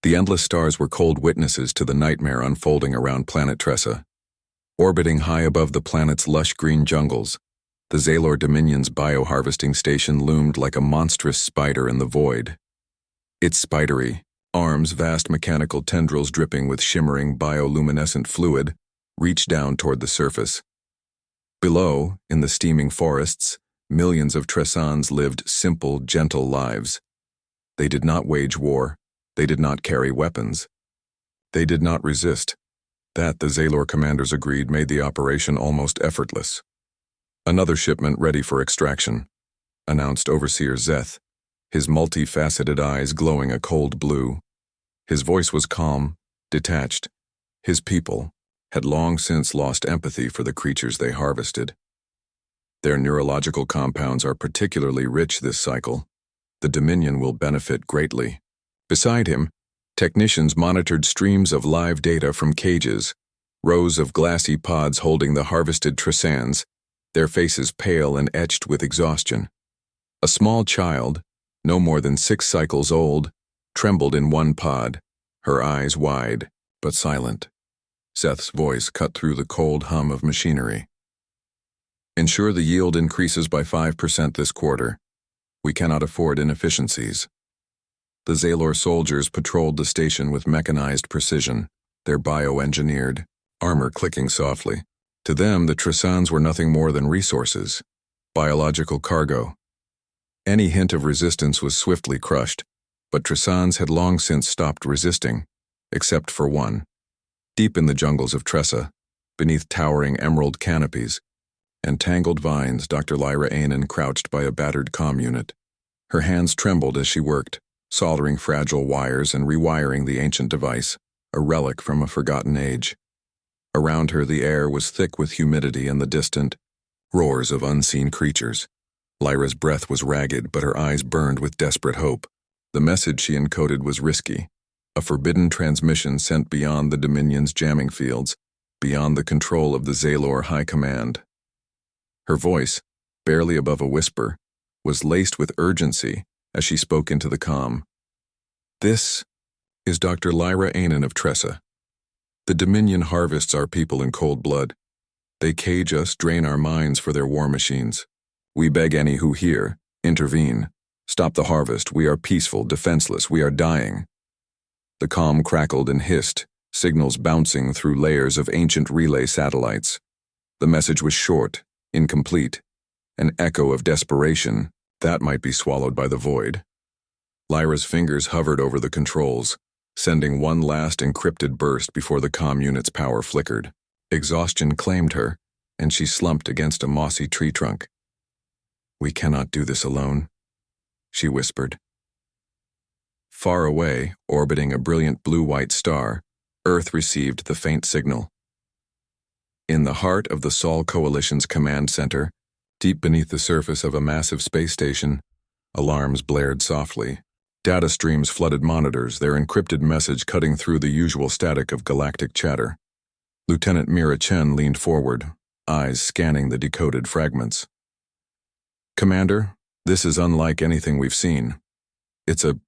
The endless stars were cold witnesses to the nightmare unfolding around planet Tressa. Orbiting high above the planet's lush green jungles, the Zalor Dominion's bioharvesting station loomed like a monstrous spider in the void. Its spidery arms, vast mechanical tendrils dripping with shimmering bioluminescent fluid, reached down toward the surface. Below, in the steaming forests, millions of Tressans lived simple, gentle lives. They did not wage war. They did not carry weapons. They did not resist. That, the Zalor commanders agreed, made the operation almost effortless. "Another shipment ready for extraction," announced Overseer Zeth, his multifaceted eyes glowing a cold blue. His voice was calm, detached. His people had long since lost empathy for the creatures they harvested. Their neurological compounds are particularly rich this cycle. The Dominion will benefit greatly. Beside him, technicians monitored streams of live data from cages, rows of glassy pods holding the harvested Tressans, their faces pale and etched with exhaustion. A small child, no more than 6 cycles old, trembled in one pod, her eyes wide, but silent. Seth's voice cut through the cold hum of machinery. "Ensure the yield increases by 5% this quarter. We cannot afford inefficiencies." The Zalor soldiers patrolled the station with mechanized precision, their bioengineered armor clicking softly. To them, the Tressans were nothing more than resources, biological cargo. Any hint of resistance was swiftly crushed, but Tressans had long since stopped resisting, except for one. Deep in the jungles of Tressa, beneath towering emerald canopies and tangled vines, Dr. Lyra Ainen crouched by a battered comm unit. Her hands trembled as she worked, soldering fragile wires and rewiring the ancient device, a relic from a forgotten age. Around her, the air was thick with humidity and the distant roars of unseen creatures. Lyra's breath was ragged, but her eyes burned with desperate hope. The message she encoded was risky, a forbidden transmission sent beyond the Dominion's jamming fields, beyond the control of the Zalor High Command. Her voice, barely above a whisper, was laced with urgency as she spoke into the comm. "This is Dr. Lyra Ainen of Tressa. The Dominion harvests our people in cold blood. They cage us, drain our minds for their war machines. We beg any who hear, intervene. Stop the harvest. We are peaceful, defenseless. We are dying." The comm crackled and hissed, signals bouncing through layers of ancient relay satellites. The message was short, incomplete, an echo of desperation that might be swallowed by the void. Lyra's fingers hovered over the controls, sending one last encrypted burst before the comm unit's power flickered. Exhaustion claimed her, and she slumped against a mossy tree trunk. "We cannot do this alone," she whispered. Far away, orbiting a brilliant blue-white star, Earth received the faint signal. In the heart of the Sol Coalition's command center, deep beneath the surface of a massive space station, alarms blared softly. Data streams flooded monitors, their encrypted message cutting through the usual static of galactic chatter. Lieutenant Mira Chen leaned forward, eyes scanning the decoded fragments. "Commander, this is unlike anything we've seen. It's a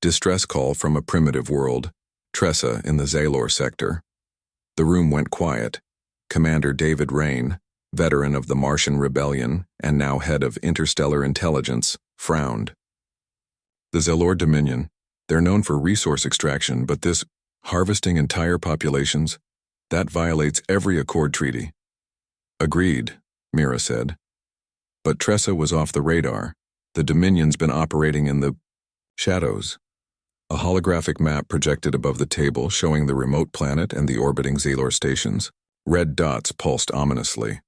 distress call from a primitive world, Tressa in the Zalor sector." The room went quiet. Commander David Rain, veteran of the Martian Rebellion and now head of interstellar intelligence, frowned. "The Zalor Dominion, they're known for resource extraction, but this harvesting entire populations, that violates every Accord treaty." "Agreed," Mira said. But Tressa was off the radar. The Dominion's been operating in the shadows. A holographic map projected above the table showing the remote planet and the orbiting Zalor stations. Red dots pulsed ominously.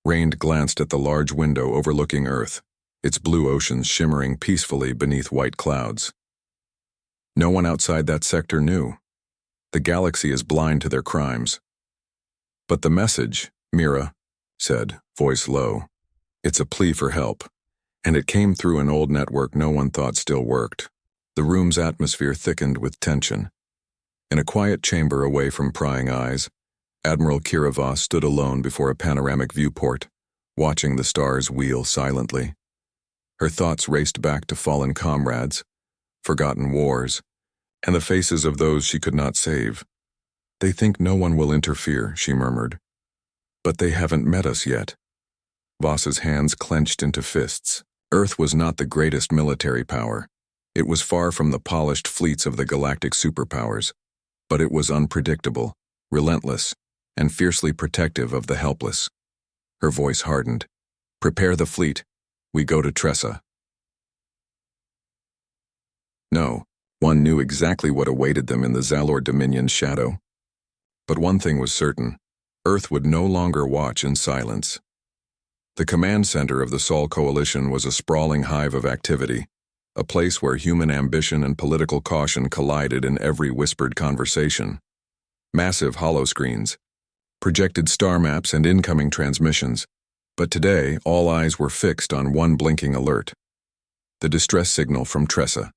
Rain glanced at the large window overlooking Earth, its blue oceans shimmering peacefully beneath white clouds. "No one outside that sector knew. The galaxy is blind to their crimes." "But the message," Mira said, voice low. "It's a plea for help, and it came through an old network no one thought still worked." The room's atmosphere thickened with tension. In a quiet chamber away from prying eyes, Admiral Kiravas stood alone before a panoramic viewport, watching the stars wheel silently. Her thoughts raced back to fallen comrades, forgotten wars, and the faces of those she could not save. "They think no one will interfere," she murmured. "But they haven't met us yet." Voss's hands clenched into fists. Earth was not the greatest military power. It was far from the polished fleets of the galactic superpowers, but it was unpredictable, relentless, and fiercely protective of the helpless. Her voice hardened. "Prepare the fleet. We go to Tressa." No, one knew exactly what awaited them in the Zalor Dominion's shadow. But one thing was certain. Earth would no longer watch in silence. The command center of the Sol Coalition was a sprawling hive of activity, a place where human ambition and political caution collided in every whispered conversation. Massive holoscreens, projected star maps and incoming transmissions, but today all eyes were fixed on one blinking alert. The distress signal from Tressa.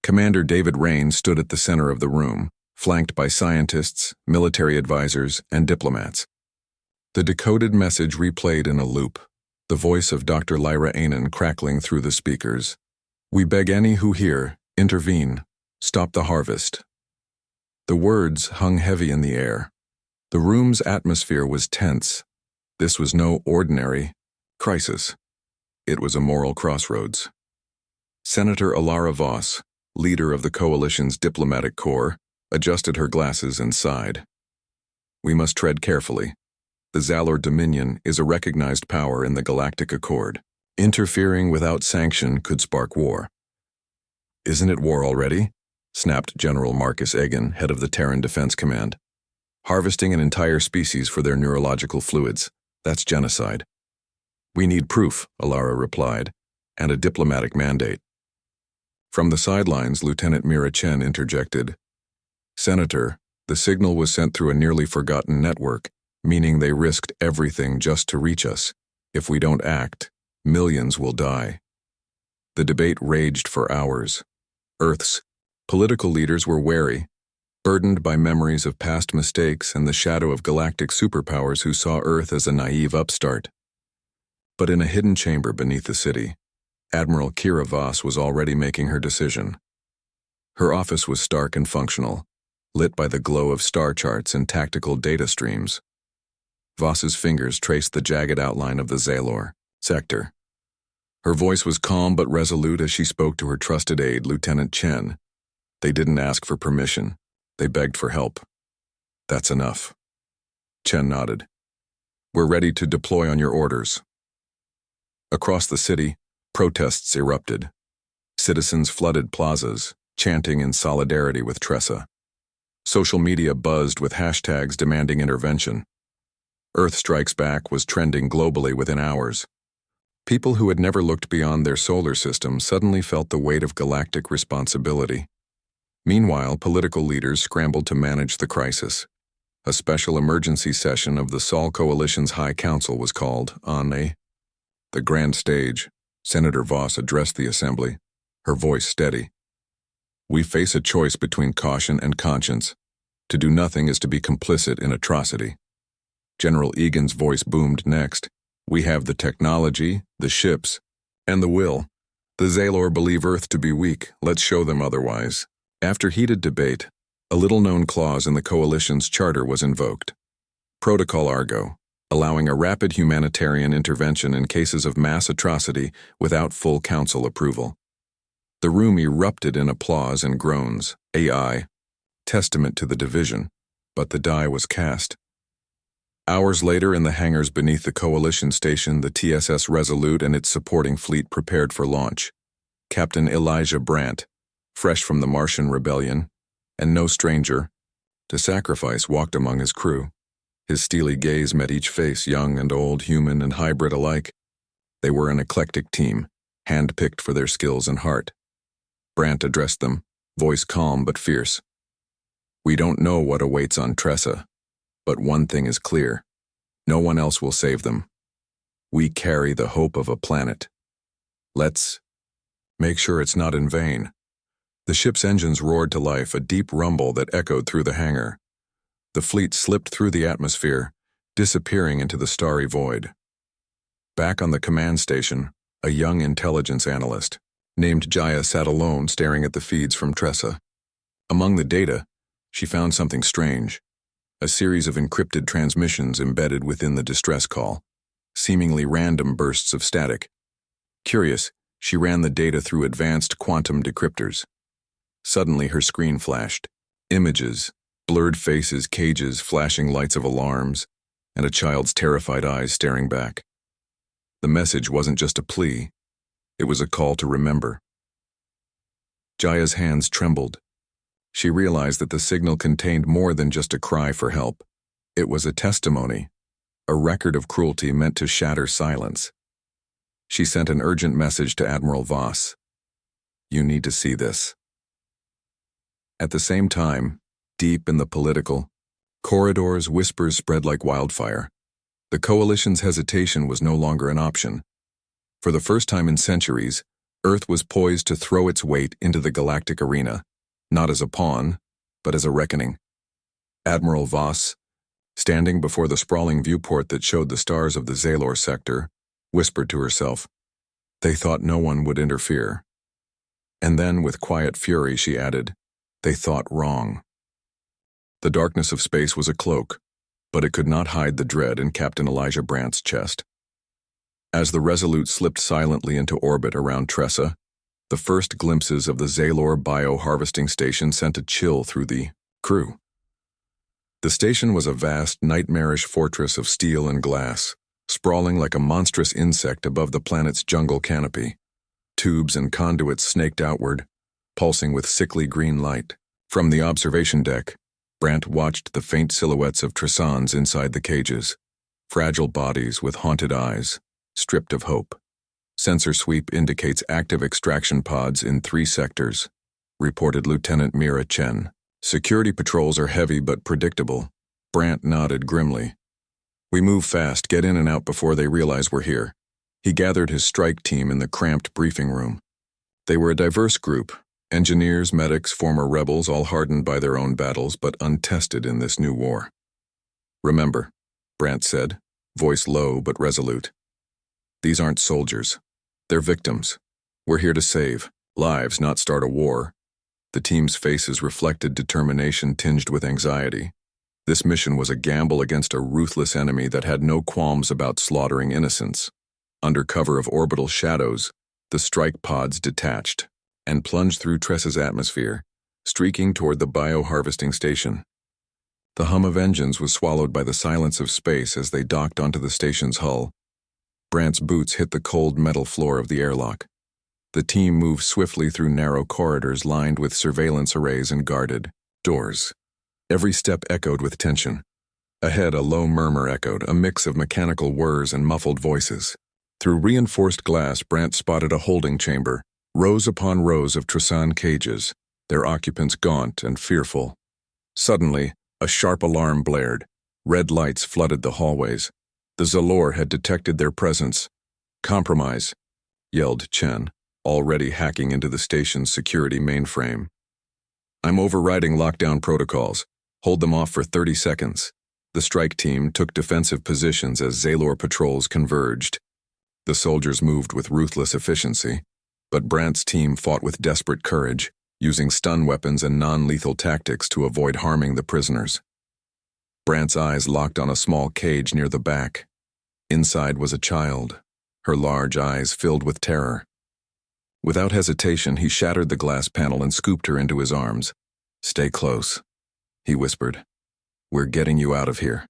Commander David Rain stood at the center of the room, flanked by scientists, military advisors, and diplomats. The decoded message replayed in a loop, the voice of Dr. Lyra Anan crackling through the speakers. "We beg any who hear, intervene, stop the harvest." The words hung heavy in the air. The room's atmosphere was tense. This was no ordinary crisis. It was a moral crossroads. Senator Alara Voss, leader of the Coalition's diplomatic corps, adjusted her glasses and sighed. "We must tread carefully. The Zalor Dominion is a recognized power in the Galactic Accord. Interfering without sanction could spark war." "Isn't it war already?" snapped General Marcus Egan, head of the Terran Defense Command. "Harvesting an entire species for their neurological fluids. That's genocide." "We need proof," Alara replied, "and a diplomatic mandate." From the sidelines, Lieutenant Mira Chen interjected. "Senator, the signal was sent through a nearly forgotten network, meaning they risked everything just to reach us. If we don't act, millions will die." The debate raged for hours. Earth's political leaders were wary, burdened by memories of past mistakes and the shadow of galactic superpowers who saw Earth as a naive upstart. But in a hidden chamber beneath the city, Admiral Kira Voss was already making her decision. Her office was stark and functional, lit by the glow of star charts and tactical data streams. Voss's fingers traced the jagged outline of the Zalor sector. Her voice was calm but resolute as she spoke to her trusted aide, Lieutenant Chen. They didn't ask for permission. They begged for help. "That's enough." Chen nodded. "We're ready to deploy on your orders." Across the city, protests erupted. Citizens flooded plazas, chanting in solidarity with Tressa. Social media buzzed with hashtags demanding intervention. Earth Strikes Back was trending globally within hours. People who had never looked beyond their solar system suddenly felt the weight of galactic responsibility. Meanwhile, political leaders scrambled to manage the crisis. A special emergency session of the Sol Coalition's High Council was called on the grand stage. Senator Voss addressed the assembly, her voice steady. "We face a choice between caution and conscience. To do nothing is to be complicit in atrocity." General Egan's voice boomed next. "We have the technology, the ships, and the will. The Zalor believe Earth to be weak. Let's show them otherwise." After heated debate, a little-known clause in the Coalition's charter was invoked. Protocol Argo, allowing a rapid humanitarian intervention in cases of mass atrocity without full council approval. The room erupted in applause and groans. AI, testament to the division, but the die was cast. Hours later, in the hangars beneath the Coalition station, the TSS Resolute and its supporting fleet prepared for launch. Captain Elijah Brandt, fresh from the Martian rebellion, and no stranger to sacrifice, walked among his crew. His steely gaze met each face, young and old, human and hybrid alike. They were an eclectic team, hand-picked for their skills and heart. Brandt addressed them, voice calm but fierce. "We don't know what awaits on Tressa, but one thing is clear. No one else will save them. We carry the hope of a planet. Let's make sure it's not in vain." The ship's engines roared to life, a deep rumble that echoed through the hangar. The fleet slipped through the atmosphere, disappearing into the starry void. Back on the command station, a young intelligence analyst, Named Jaya sat alone staring at the feeds from Tressa. Among the data, she found something strange. A series of encrypted transmissions embedded within the distress call, seemingly random bursts of static. Curious, she ran the data through advanced quantum decryptors. Suddenly her screen flashed. Images, blurred faces, cages, flashing lights of alarms, and a child's terrified eyes staring back. The message wasn't just a plea. It was a call to remember. Jaya's hands trembled. She realized that the signal contained more than just a cry for help. It was a testimony, a record of cruelty meant to shatter silence. She sent an urgent message to Admiral Voss. "You need to see this." At the same time, deep in the political corridors, whispers spread like wildfire. The coalition's hesitation was no longer an option. For the first time in centuries, Earth was poised to throw its weight into the galactic arena, not as a pawn, but as a reckoning. Admiral Voss, standing before the sprawling viewport that showed the stars of the Zalor sector, whispered to herself, "They thought no one would interfere." And then, with quiet fury, she added, "They thought wrong." The darkness of space was a cloak, but it could not hide the dread in Captain Elijah Brandt's chest. As the Resolute slipped silently into orbit around Tressa, the first glimpses of the Zalor bio-harvesting station sent a chill through the crew. The station was a vast, nightmarish fortress of steel and glass, sprawling like a monstrous insect above the planet's jungle canopy. Tubes and conduits snaked outward, pulsing with sickly green light. From the observation deck, Brandt watched the faint silhouettes of Tressans inside the cages, fragile bodies with haunted eyes, stripped of hope. Sensor sweep indicates active extraction pods in 3 sectors, reported Lieutenant Mira Chen. Security patrols are heavy but predictable. Brandt nodded grimly. "We move fast, get in and out before they realize we're here." He gathered his strike team in the cramped briefing room. They were a diverse group, engineers, medics, former rebels, all hardened by their own battles but untested in this new war. "Remember," Brandt said, voice low but resolute. "These aren't soldiers. They're victims. We're here to save lives, not start a war." The team's faces reflected determination tinged with anxiety. This mission was a gamble against a ruthless enemy that had no qualms about slaughtering innocents. Under cover of orbital shadows, the strike pods detached and plunged through Tressa's atmosphere, streaking toward the bio-harvesting station. The hum of engines was swallowed by the silence of space as they docked onto the station's hull. Brandt's boots hit the cold metal floor of the airlock. The team moved swiftly through narrow corridors lined with surveillance arrays and guarded doors. Every step echoed with tension. Ahead, a low murmur echoed, a mix of mechanical whirs and muffled voices. Through reinforced glass, Brandt spotted a holding chamber, rows upon rows of Tressan cages, their occupants gaunt and fearful. Suddenly, a sharp alarm blared. Red lights flooded the hallways. The Zalor had detected their presence. "Compromise," yelled Chen, already hacking into the station's security mainframe. "I'm overriding lockdown protocols. Hold them off for 30 seconds. The strike team took defensive positions as Zalor patrols converged. The soldiers moved with ruthless efficiency, but Brandt's team fought with desperate courage, using stun weapons and non-lethal tactics to avoid harming the prisoners. Brandt's eyes locked on a small cage near the back. Inside was a child, her large eyes filled with terror. Without hesitation, he shattered the glass panel and scooped her into his arms. "Stay close," he whispered. "We're getting you out of here."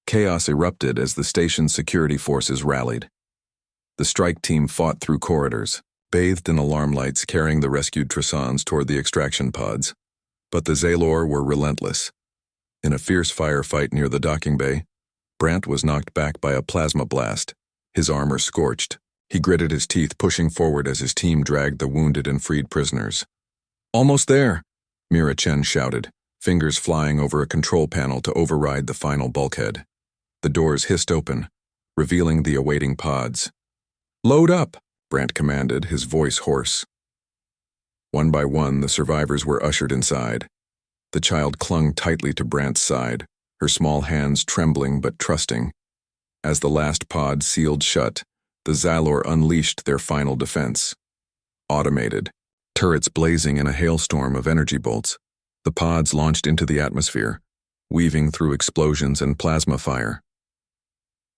Chaos erupted as the station's security forces rallied. The strike team fought through corridors, bathed in alarm lights carrying the rescued Tressans toward the extraction pods. But the Zalor were relentless. In a fierce firefight near the docking bay, Brandt was knocked back by a plasma blast, his armor scorched. He gritted his teeth, pushing forward as his team dragged the wounded and freed prisoners. "Almost there," Mira Chen shouted, fingers flying over a control panel to override the final bulkhead. The doors hissed open, revealing the awaiting pods. "Load up," Brandt commanded, his voice hoarse. One by one, the survivors were ushered inside. The child clung tightly to Brandt's side, her small hands trembling but trusting. As the last pod sealed shut, the Zalor unleashed their final defense. automated, turrets blazing in a hailstorm of energy bolts. The pods launched into the atmosphere, weaving through explosions and plasma fire.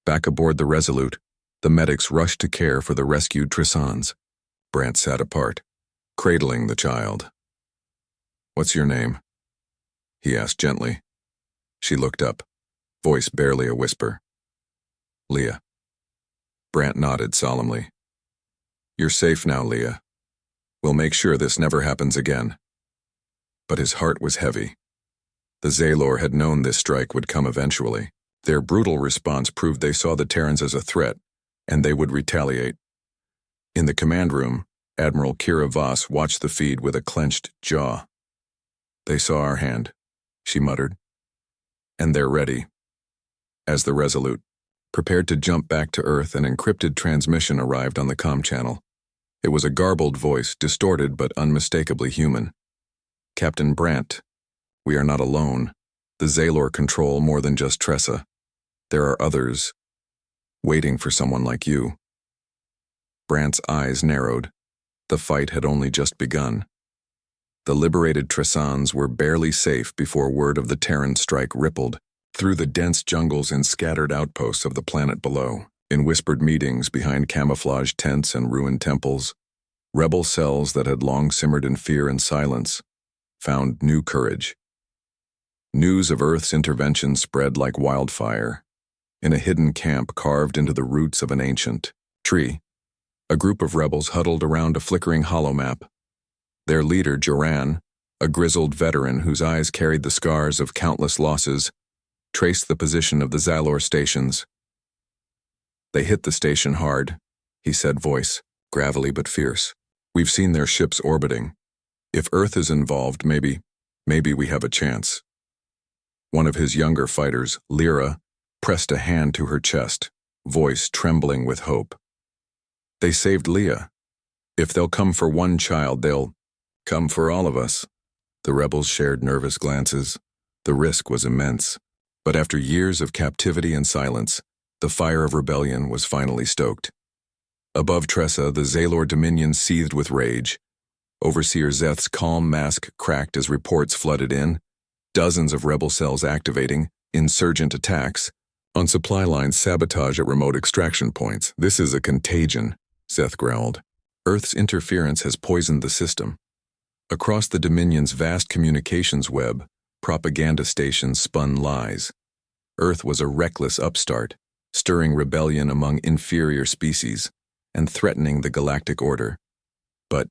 Back aboard the Resolute, the medics rushed to care for the rescued Trissans. Brant sat apart, cradling the child. "What's your name?" he asked gently. She looked up, voice barely a whisper. "Leah." Brant nodded solemnly. "You're safe now, Leah. We'll make sure this never happens again." But his heart was heavy. The Zaylor had known this strike would come eventually. Their brutal response proved they saw the Terrans as a threat, and they would retaliate. In the command room, Admiral Kira Voss watched the feed with a clenched jaw. "They saw our hand," she muttered. "And they're ready." As the Resolute prepared to jump back to Earth, an encrypted transmission arrived on the comm channel. It was a garbled voice, distorted but unmistakably human. "Captain Brant, we are not alone. The Zaylor control more than just Tressa. There are others, waiting for someone like you." Brant's eyes narrowed. The fight had only just begun. The liberated Trissans were barely safe before word of the Terran strike rippled through the dense jungles and scattered outposts of the planet below. In whispered meetings behind camouflaged tents and ruined temples, rebel cells that had long simmered in fear and silence found new courage. News of Earth's intervention spread like wildfire. In a hidden camp carved into the roots of an ancient tree, a group of rebels huddled around a flickering holomap. Their leader, Joran, a grizzled veteran whose eyes carried the scars of countless losses, traced the position of the Zaylor stations. "They hit the station hard," he said, voice gravelly but fierce. "We've seen their ships orbiting. If Earth is involved, maybe we have a chance." One of his younger fighters, Lyra, pressed a hand to her chest, voice trembling with hope. "They saved Leah. If they'll come for one child, they'll come for all of us." The rebels shared nervous glances. The risk was immense. But after years of captivity and silence, the fire of rebellion was finally stoked. Above Tressa, the Zaylor Dominion seethed with rage. Overseer Zeth's calm mask cracked as reports flooded in, dozens of rebel cells activating, insurgent attacks, on supply lines, sabotage at remote extraction points. "This is a contagion," Zeth growled. "Earth's interference has poisoned the system." Across the Dominion's vast communications web, propaganda stations spun lies. Earth was a reckless upstart, stirring rebellion among inferior species and threatening the galactic order. But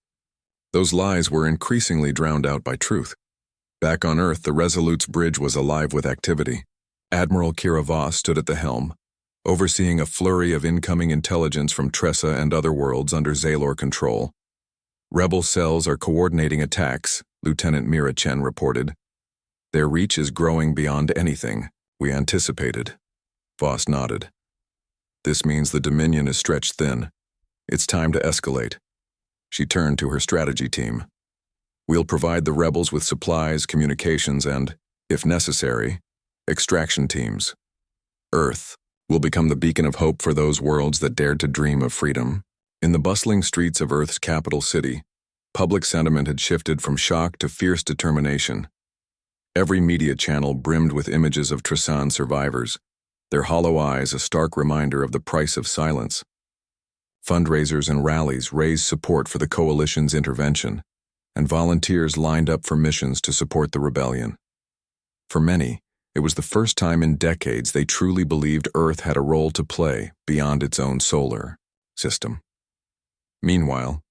those lies were increasingly drowned out by truth. Back on Earth, the Resolute's bridge was alive with activity. Admiral Kira Voss stood at the helm, overseeing a flurry of incoming intelligence from Tressa and other worlds under Zaylor control. "Rebel cells are coordinating attacks," Lieutenant Mira Chen reported. "Their reach is growing beyond anything we anticipated." Voss nodded. "This means the Dominion is stretched thin. It's time to escalate." She turned to her strategy team. "We'll provide the rebels with supplies, communications, and, if necessary, extraction teams. Earth will become the beacon of hope for those worlds that dared to dream of freedom." In the bustling streets of Earth's capital city, public sentiment had shifted from shock to fierce determination. Every media channel brimmed with images of Trissan survivors, their hollow eyes a stark reminder of the price of silence. Fundraisers and rallies raised support for the coalition's intervention, and volunteers lined up for missions to support the rebellion. For many, it was the first time in decades they truly believed Earth had a role to play beyond its own solar system. Meanwhile,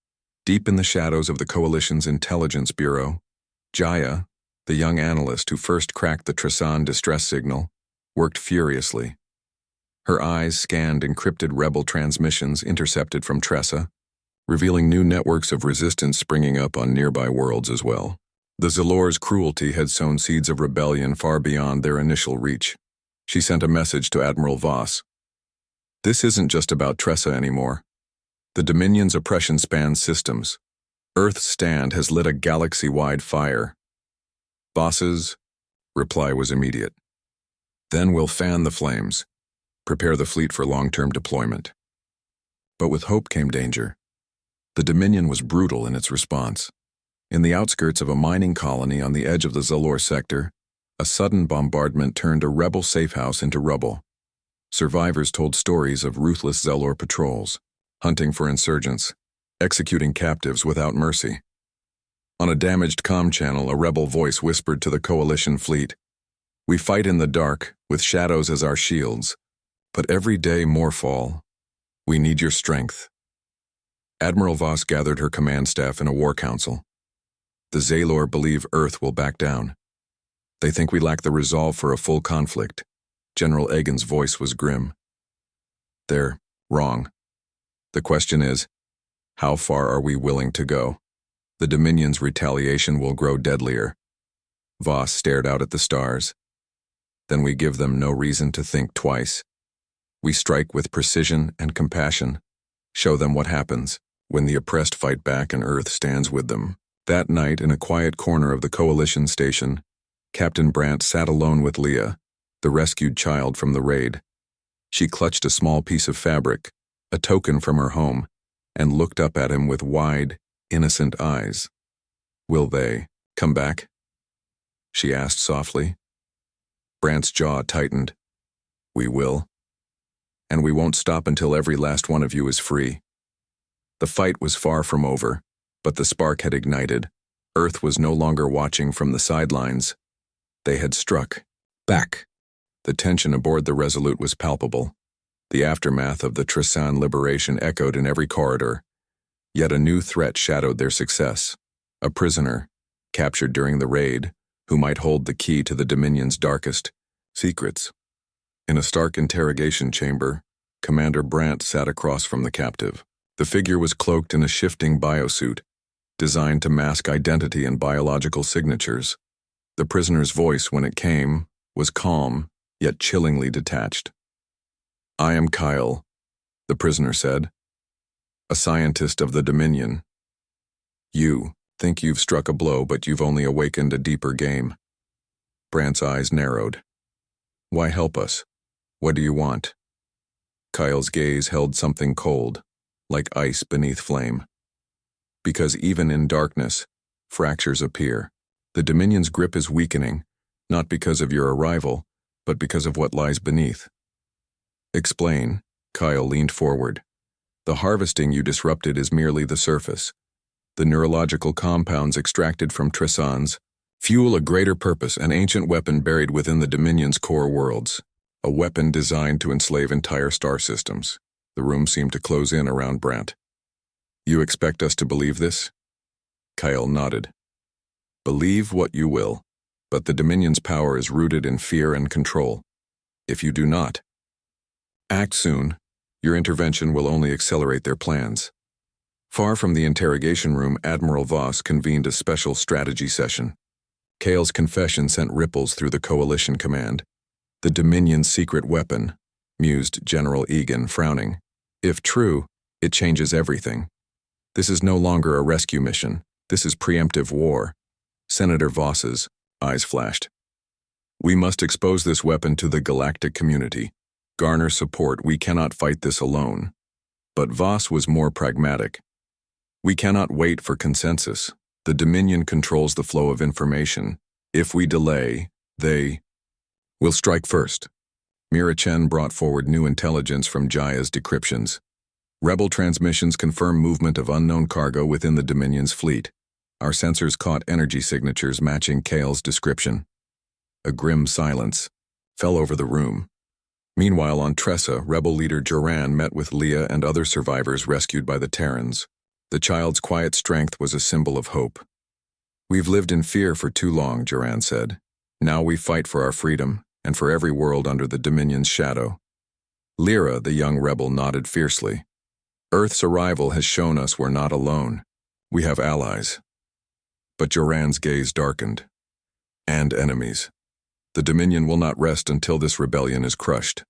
deep in the shadows of the Coalition's Intelligence Bureau, Jaya, the young analyst who first cracked the Trissan distress signal, worked furiously. Her eyes scanned encrypted rebel transmissions intercepted from Tressa, revealing new networks of resistance springing up on nearby worlds as well. The Zalor's cruelty had sown seeds of rebellion far beyond their initial reach. She sent a message to Admiral Voss. "This isn't just about Tressa anymore. The Dominion's oppression spans systems. Earth's stand has lit a galaxy-wide fire." Voss's reply was immediate. "Then we'll fan the flames, prepare the fleet for long-term deployment." But with hope came danger. The Dominion was brutal in its response. In the outskirts of a mining colony on the edge of the Zalor sector, a sudden bombardment turned a rebel safehouse into rubble. Survivors told stories of ruthless Zalor patrols, hunting for insurgents, executing captives without mercy. On a damaged comm channel, a rebel voice whispered to the coalition fleet, "We fight in the dark, with shadows as our shields, but every day more fall. We need your strength." Admiral Voss gathered her command staff in a war council. The Zalor believe Earth will back down. They think we lack the resolve for a full conflict. General Egan's voice was grim. They're wrong. The question is, how far are we willing to go? The Dominion's retaliation will grow deadlier. Voss stared out at the stars. Then we give them no reason to think twice. We strike with precision and compassion, show them what happens when the oppressed fight back and Earth stands with them. That night, in a quiet corner of the coalition station, Captain Brandt sat alone with Leah, the rescued child from the raid. She clutched a small piece of fabric, a token from her home, and looked up at him with wide, innocent eyes. "Will they come back?" she asked softly. Brandt's jaw tightened. "We will. And we won't stop until every last one of you is free." The fight was far from over, but the spark had ignited. Earth was no longer watching from the sidelines. They had struck back. The tension aboard the Resolute was palpable. The aftermath of the Trissan liberation echoed in every corridor. Yet a new threat shadowed their success. A prisoner, captured during the raid, who might hold the key to the Dominion's darkest secrets. In a stark interrogation chamber, Commander Brandt sat across from the captive. The figure was cloaked in a shifting biosuit, designed to mask identity and biological signatures. The prisoner's voice, when it came, was calm, yet chillingly detached. "I am Kyle," the prisoner said, "a scientist of the Dominion. You think you've struck a blow, but you've only awakened a deeper game." Brandt's eyes narrowed. "Why help us? What do you want?" Kyle's gaze held something cold, like ice beneath flame. "Because even in darkness, fractures appear. The Dominion's grip is weakening, not because of your arrival, but because of what lies beneath." "Explain." Kyle leaned forward. "The harvesting you disrupted is merely the surface. The neurological compounds extracted from Trissans fuel a greater purpose, an ancient weapon buried within the Dominion's core worlds. A weapon designed to enslave entire star systems." The room seemed to close in around Brandt. "You expect us to believe this?" Kyle nodded. "Believe what you will, but the Dominion's power is rooted in fear and control. If you do not act soon, your intervention will only accelerate their plans." Far from the interrogation room, Admiral Voss convened a special strategy session. Kale's confession sent ripples through the Coalition command. "The Dominion's secret weapon," mused General Egan, frowning. "If true, it changes everything. This is no longer a rescue mission. This is preemptive war." Senator Voss's eyes flashed. "We must expose this weapon to the Galactic community. Garner support. We cannot fight this alone." But Voss was more pragmatic. "We cannot wait for consensus. The Dominion controls the flow of information. If we delay, they will strike first." Mira Chen brought forward new intelligence from Jaya's decryptions. "Rebel transmissions confirm movement of unknown cargo within the Dominion's fleet. Our sensors caught energy signatures matching Kale's description." A grim silence fell over the room. Meanwhile, on Tressa, rebel leader Joran met with Leah and other survivors rescued by the Terrans. The child's quiet strength was a symbol of hope. "We've lived in fear for too long," Joran said. "Now we fight for our freedom, and for every world under the Dominion's shadow." Lyra, the young rebel, nodded fiercely. "Earth's arrival has shown us we're not alone. We have allies." But Joran's gaze darkened. "And enemies. The Dominion will not rest until this rebellion is crushed."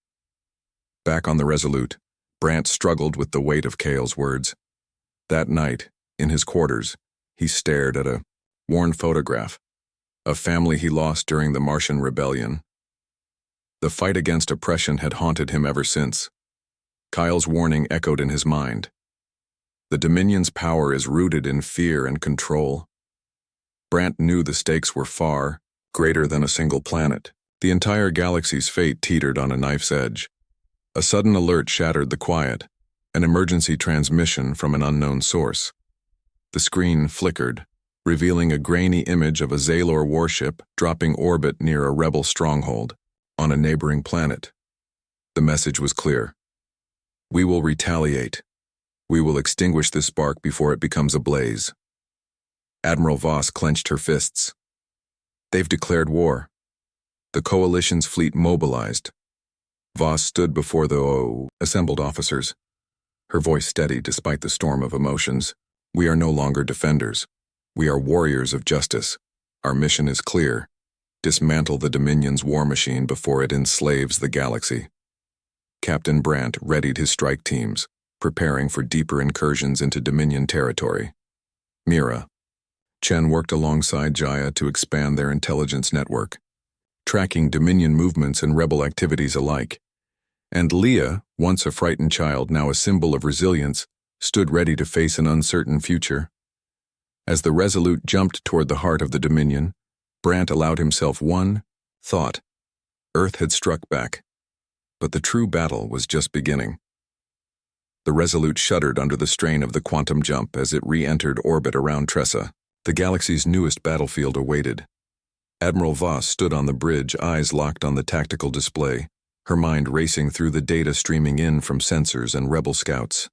Back on the Resolute, Brandt struggled with the weight of Kale's words. That night, in his quarters, he stared at a worn photograph, a family he lost during the Martian rebellion. The fight against oppression had haunted him ever since. Kyle's warning echoed in his mind. The Dominion's power is rooted in fear and control. Brant knew the stakes were far greater than a single planet. The entire galaxy's fate teetered on a knife's edge. A sudden alert shattered the quiet, an emergency transmission from an unknown source. The screen flickered, revealing a grainy image of a Zalor warship dropping orbit near a rebel stronghold on a neighboring planet. The message was clear. We will retaliate. We will extinguish this spark before it becomes a blaze. Admiral Voss clenched her fists. They've declared war. The Coalition's fleet mobilized. Voss stood before the assembled officers, her voice steady despite the storm of emotions. We are no longer defenders. We are warriors of justice. Our mission is clear. Dismantle the Dominion's war machine before it enslaves the galaxy. Captain Brant readied his strike teams, preparing for deeper incursions into Dominion territory. Mira. Chen worked alongside Jaya to expand their intelligence network, tracking Dominion movements and rebel activities alike. And Leah, once a frightened child, now a symbol of resilience, stood ready to face an uncertain future. As the Resolute jumped toward the heart of the Dominion, Brant allowed himself one thought. Earth had struck back, but the true battle was just beginning. The Resolute shuddered under the strain of the quantum jump as it re-entered orbit around Tressa. The galaxy's newest battlefield awaited. Admiral Voss stood on the bridge, eyes locked on the tactical display, her mind racing through the data streaming in from sensors and rebel scouts.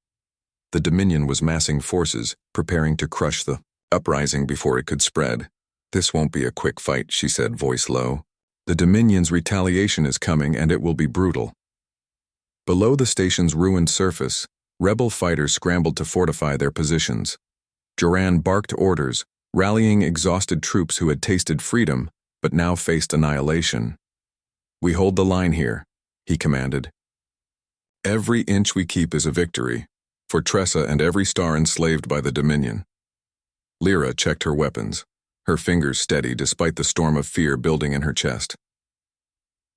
The Dominion was massing forces, preparing to crush the uprising before it could spread. This won't be a quick fight, she said, voice low. The Dominion's retaliation is coming, and it will be brutal. Below the station's ruined surface, rebel fighters scrambled to fortify their positions. Joran barked orders, rallying exhausted troops who had tasted freedom but now faced annihilation. We hold the line here, he commanded. Every inch we keep is a victory, for Tressa and every star enslaved by the Dominion. Lyra checked her weapons, her fingers steady despite the storm of fear building in her chest.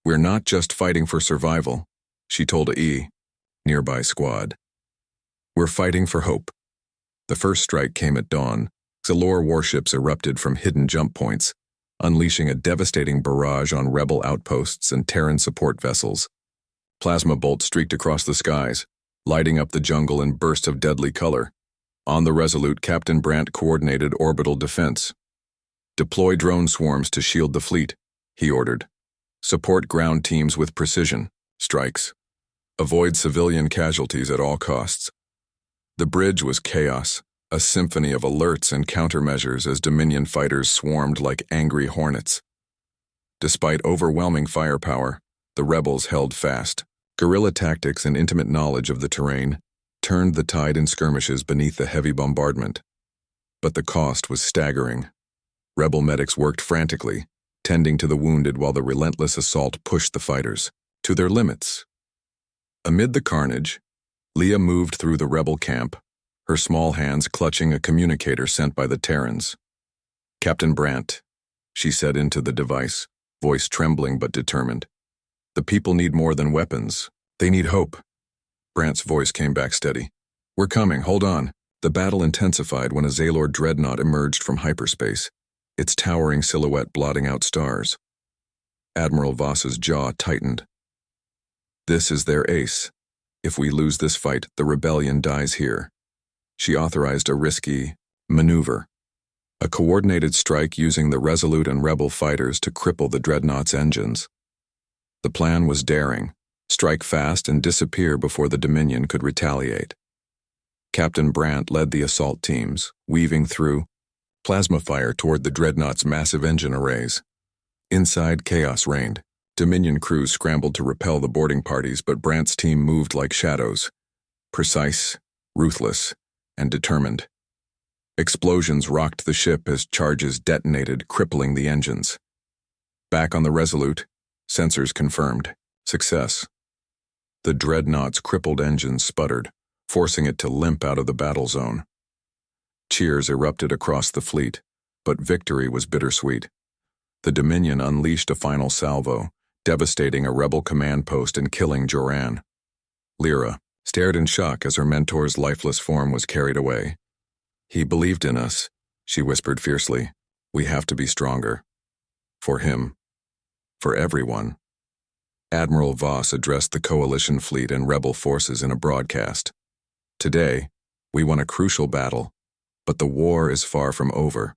We're not just fighting for survival, she told a nearby squad. We're fighting for hope. The first strike came at dawn. Zalor warships erupted from hidden jump points, unleashing a devastating barrage on rebel outposts and Terran support vessels. Plasma bolts streaked across the skies, lighting up the jungle in bursts of deadly color. On the Resolute, Captain Brant coordinated orbital defense. Deploy drone swarms to shield the fleet, he ordered. Support ground teams with precision strikes. Avoid civilian casualties at all costs. The bridge was chaos, a symphony of alerts and countermeasures as Dominion fighters swarmed like angry hornets. Despite overwhelming firepower, the rebels held fast. Guerrilla tactics and intimate knowledge of the terrain turned the tide in skirmishes beneath the heavy bombardment. But the cost was staggering. Rebel medics worked frantically, tending to the wounded while the relentless assault pushed the fighters to their limits. Amid the carnage, Leah moved through the rebel camp, her small hands clutching a communicator sent by the Terrans. Captain Brant, she said into the device, voice trembling but determined. The people need more than weapons. They need hope. Brant's voice came back steady. We're coming, hold on. The battle intensified when a Zalor dreadnought emerged from hyperspace, its towering silhouette blotting out stars. Admiral Voss's jaw tightened. This is their ace. If we lose this fight, the rebellion dies here. She authorized a risky maneuver, a coordinated strike using the Resolute and rebel fighters to cripple the dreadnought's engines. The plan was daring: strike fast and disappear before the Dominion could retaliate. Captain Brant led the assault teams, weaving through plasma fire toward the dreadnought's massive engine arrays. Inside, chaos reigned. Dominion crews scrambled to repel the boarding parties, but Brant's team moved like shadows, precise, ruthless, and determined. Explosions rocked the ship as charges detonated, crippling the engines. Back on the Resolute, sensors confirmed success. The dreadnought's crippled engines sputtered, forcing it to limp out of the battle zone. Cheers erupted across the fleet, but victory was bittersweet. The Dominion unleashed a final salvo, devastating a rebel command post and killing Joran. Lyra, stared in shock as her mentor's lifeless form was carried away. "He believed in us," she whispered fiercely. "We have to be stronger. For him. For everyone." Admiral Voss addressed the coalition fleet and rebel forces in a broadcast. "Today, we won a crucial battle, but the war is far from over.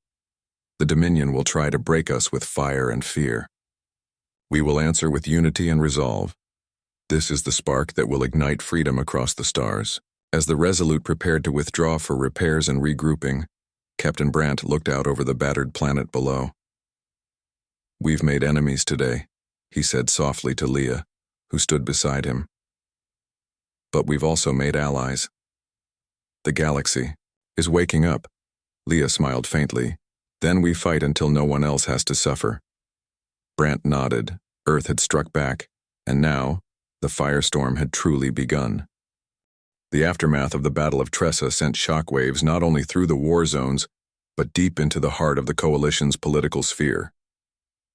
The Dominion will try to break us with fire and fear. We will answer with unity and resolve. This is the spark that will ignite freedom across the stars." As the Resolute prepared to withdraw for repairs and regrouping, Captain Brandt looked out over the battered planet below. "We've made enemies today," he said softly to Leah, who stood beside him. "But we've also made allies. The galaxy is waking up." Leah smiled faintly. "Then we fight until no one else has to suffer." Brandt nodded. Earth had struck back, and now, the firestorm had truly begun. The aftermath of the Battle of Tressa sent shockwaves not only through the war zones, but deep into the heart of the Coalition's political sphere.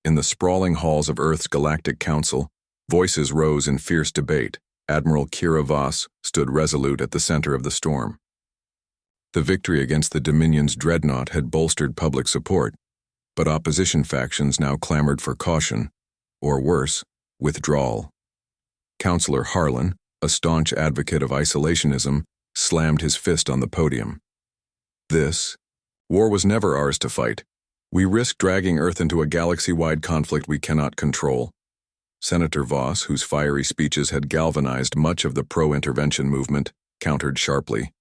In the sprawling halls of Earth's Galactic Council, voices rose in fierce debate. Admiral Kira Voss stood resolute at the center of the storm. The victory against the Dominion's dreadnought had bolstered public support, but opposition factions now clamored for caution, or worse, withdrawal. Councillor Harlan, a staunch advocate of isolationism, slammed his fist on the podium. "This war was never ours to fight. We risk dragging Earth into a galaxy-wide conflict we cannot control." Senator Voss, whose fiery speeches had galvanized much of the pro-intervention movement, countered sharply.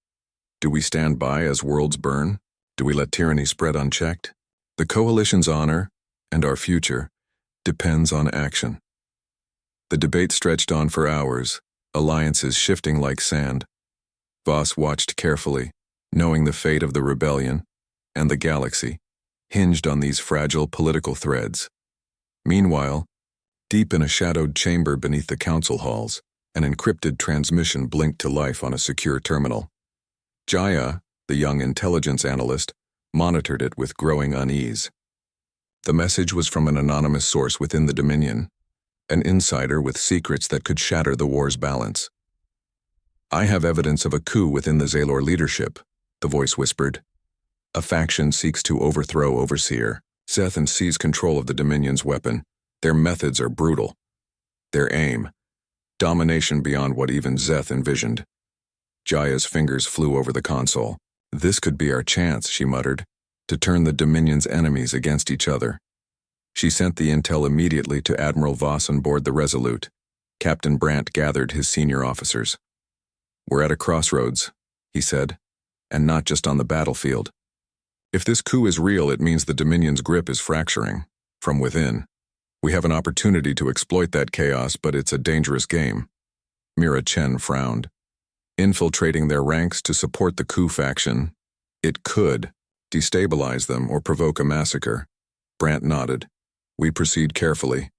"Do we stand by as worlds burn? Do we let tyranny spread unchecked? The Coalition's honor, and our future, depends on action." The debate stretched on for hours, alliances shifting like sand. Voss watched carefully, knowing the fate of the rebellion and the galaxy hinged on these fragile political threads. Meanwhile, deep in a shadowed chamber beneath the council halls, an encrypted transmission blinked to life on a secure terminal. Jaya, the young intelligence analyst, monitored it with growing unease. The message was from an anonymous source within the Dominion, an insider with secrets that could shatter the war's balance. "I have evidence of a coup within the Zalor leadership," the voice whispered. "A faction seeks to overthrow Overseer Zeth and seize control of the Dominion's weapon. Their methods are brutal. Their aim, domination beyond what even Zeth envisioned." Jaya's fingers flew over the console. "This could be our chance," she muttered, "to turn the Dominion's enemies against each other." She sent the intel immediately to Admiral Voss on board the Resolute. Captain Brandt gathered his senior officers. "We're at a crossroads," he said, "and not just on the battlefield. If this coup is real, it means the Dominion's grip is fracturing, from within. We have an opportunity to exploit that chaos, but it's a dangerous game." Mira Chen frowned. "Infiltrating their ranks to support the coup faction, it could destabilize them or provoke a massacre." Brandt nodded. "We proceed carefully.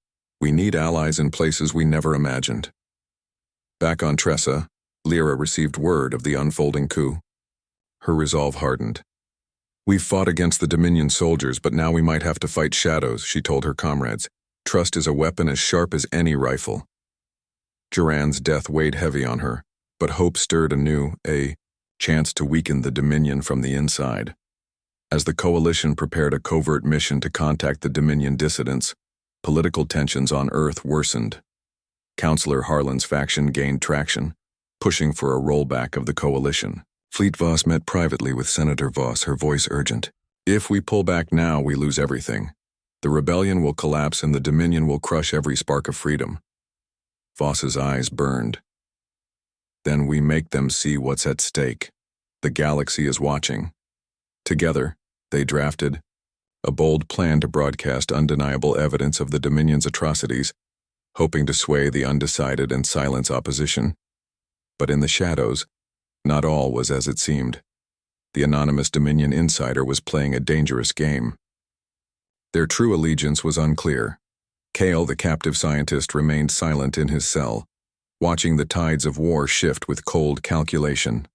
We need allies in places we never imagined." Back on Tressa, Lyra received word of the unfolding coup. Her resolve hardened. "We've fought against the Dominion soldiers, but now we might have to fight shadows," she told her comrades. "Trust is a weapon as sharp as any rifle." Duran's death weighed heavy on her, but hope stirred anew, a chance to weaken the Dominion from the inside. As the Coalition prepared a covert mission to contact the Dominion dissidents, political tensions on Earth worsened. Councillor Harlan's faction gained traction, pushing for a rollback of the Coalition. Fleet Voss met privately with Senator Voss, her voice urgent. "If we pull back now, we lose everything. The rebellion will collapse and the Dominion will crush every spark of freedom." Voss's eyes burned. "Then we make them see what's at stake. The galaxy is watching." Together, they drafted a bold plan to broadcast undeniable evidence of the Dominion's atrocities, hoping to sway the undecided and silence opposition. But in the shadows, not all was as it seemed. The anonymous Dominion insider was playing a dangerous game. Their true allegiance was unclear. Kale, the captive scientist, remained silent in his cell, watching the tides of war shift with cold calculation.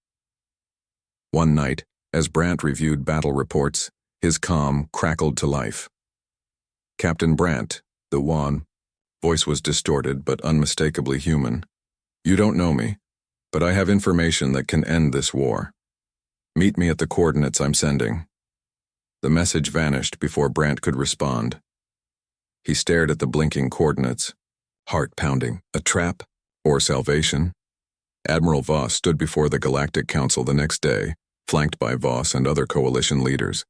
One night, as Brandt reviewed battle reports, his calm crackled to life. "Captain Brandt, the wan voice was distorted but unmistakably human. You don't know me, but I have information that can end this war. Meet me at the coordinates I'm sending." The message vanished before Brant could respond. He stared at the blinking coordinates, heart pounding. A trap or salvation? Admiral Voss stood before the Galactic Council the next day, flanked by Voss and other coalition leaders.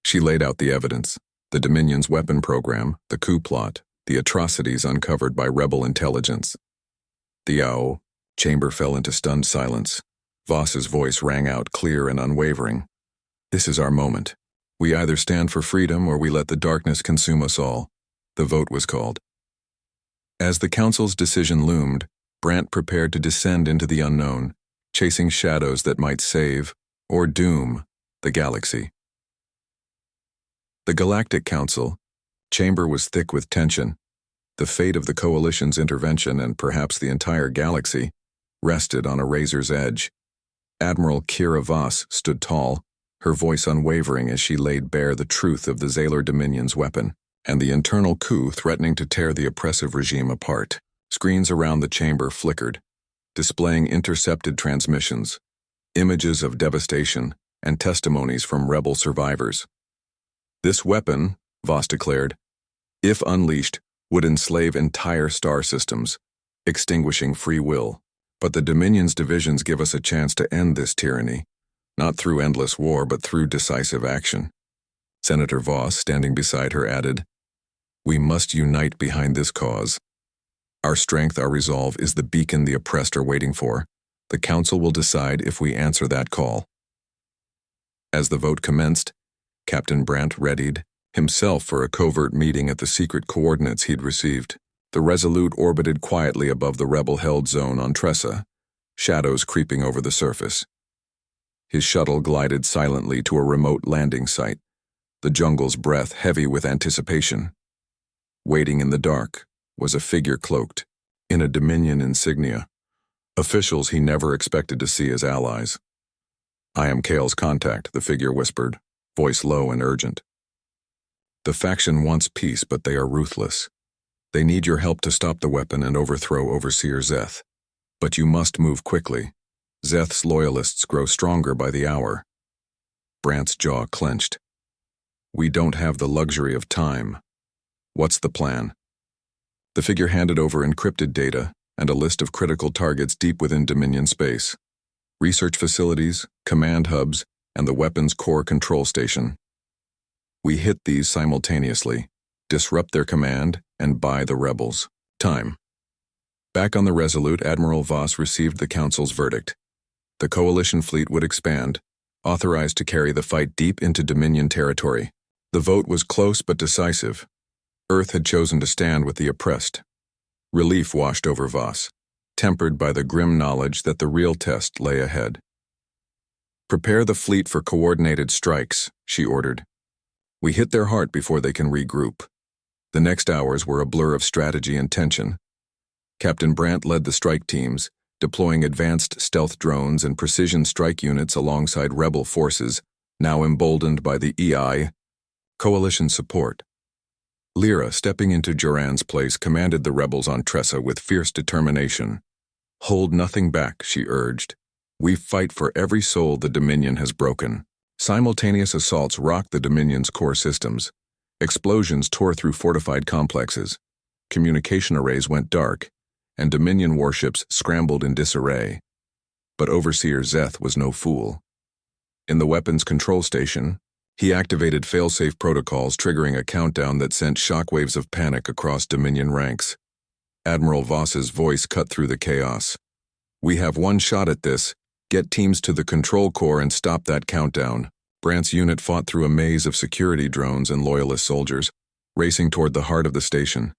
She laid out the evidence: the Dominion's weapon program, the coup plot, the atrocities uncovered by rebel intelligence. The chamber fell into stunned silence. Voss's voice rang out clear and unwavering. "This is our moment. We either stand for freedom or we let the darkness consume us all." The vote was called. As the Council's decision loomed, Brant prepared to descend into the unknown, chasing shadows that might save, or doom, the galaxy. The Galactic Council chamber was thick with tension. The fate of the Coalition's intervention, and perhaps the entire galaxy, rested on a razor's edge. Admiral Kira Voss stood tall, her voice unwavering as she laid bare the truth of the Zalar Dominion's weapon, and the internal coup threatening to tear the oppressive regime apart. Screens around the chamber flickered, displaying intercepted transmissions, images of devastation, and testimonies from rebel survivors. "This weapon," Voss declared, "if unleashed, would enslave entire star systems, extinguishing free will. But the Dominion's divisions give us a chance to end this tyranny, not through endless war, but through decisive action." Senator Voss, standing beside her, added, "We must unite behind this cause. Our strength, our resolve, is the beacon the oppressed are waiting for. The Council will decide if we answer that call." As the vote commenced, Captain Brant readied himself for a covert meeting at the secret coordinates he'd received. The Resolute orbited quietly above the rebel-held zone on Tressa, shadows creeping over the surface. His shuttle glided silently to a remote landing site, the jungle's breath heavy with anticipation. Waiting in the dark was a figure cloaked in a Dominion insignia, officials he never expected to see as allies. "I am Kale's contact," the figure whispered, voice low and urgent. "The faction wants peace, but they are ruthless. They need your help to stop the weapon and overthrow Overseer Zeth. But you must move quickly. Zeth's loyalists grow stronger by the hour." Brant's jaw clenched. "We don't have the luxury of time. What's the plan?" The figure handed over encrypted data and a list of critical targets deep within Dominion space: research facilities, command hubs, and the weapons core control station. "We hit these simultaneously, disrupt their command, and buy the rebels time." Back on the Resolute, Admiral Voss received the Council's verdict. The Coalition fleet would expand, authorized to carry the fight deep into Dominion territory. The vote was close but decisive. Earth had chosen to stand with the oppressed. Relief washed over Voss, tempered by the grim knowledge that the real test lay ahead. "Prepare the fleet for coordinated strikes," she ordered. "We hit their heart before they can regroup." The next hours were a blur of strategy and tension. Captain Brant led the strike teams, deploying advanced stealth drones and precision strike units alongside rebel forces, now emboldened by the EI coalition support. Lyra, stepping into Joran's place, commanded the rebels on Tressa with fierce determination. "Hold nothing back," she urged. "We fight for every soul the Dominion has broken." Simultaneous assaults rocked the Dominion's core systems. Explosions tore through fortified complexes. Communication arrays went dark, and Dominion warships scrambled in disarray. But Overseer Zeth was no fool. In the weapons control station, he activated failsafe protocols, triggering a countdown that sent shockwaves of panic across Dominion ranks. Admiral Voss's voice cut through the chaos. "We have one shot at this. Get teams to the control core and stop that countdown." Brant's unit fought through a maze of security drones and loyalist soldiers, racing toward the heart of the station.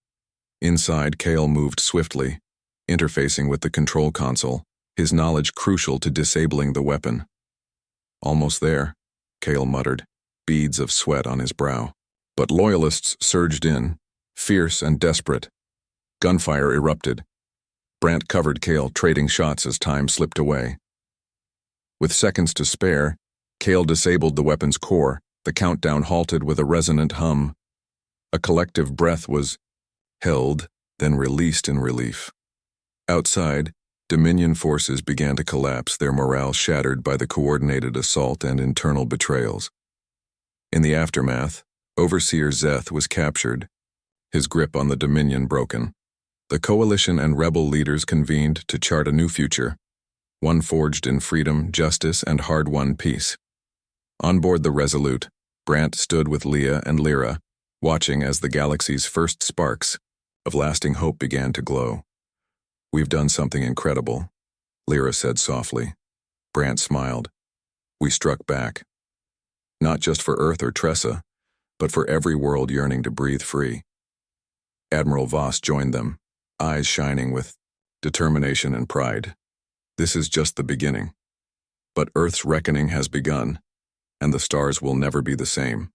Inside, Kale moved swiftly, interfacing with the control console, his knowledge crucial to disabling the weapon. "Almost there," Kale muttered, beads of sweat on his brow. But loyalists surged in, fierce and desperate. Gunfire erupted. Brant covered Kale, trading shots as time slipped away. With seconds to spare, Kale disabled the weapon's core. The countdown halted with a resonant hum. A collective breath was held, then released in relief. Outside, Dominion forces began to collapse, their morale shattered by the coordinated assault and internal betrayals. In the aftermath, Overseer Zeth was captured, his grip on the Dominion broken. The coalition and rebel leaders convened to chart a new future, one forged in freedom, justice, and hard-won peace. On board the Resolute, Brant stood with Leah and Lyra, watching as the galaxy's first sparks of lasting hope began to glow. "We've done something incredible," Lyra said softly. Brant smiled. "We struck back. Not just for Earth or Tressa, but for every world yearning to breathe free." Admiral Voss joined them, eyes shining with determination and pride. "This is just the beginning. But Earth's reckoning has begun, and the stars will never be the same."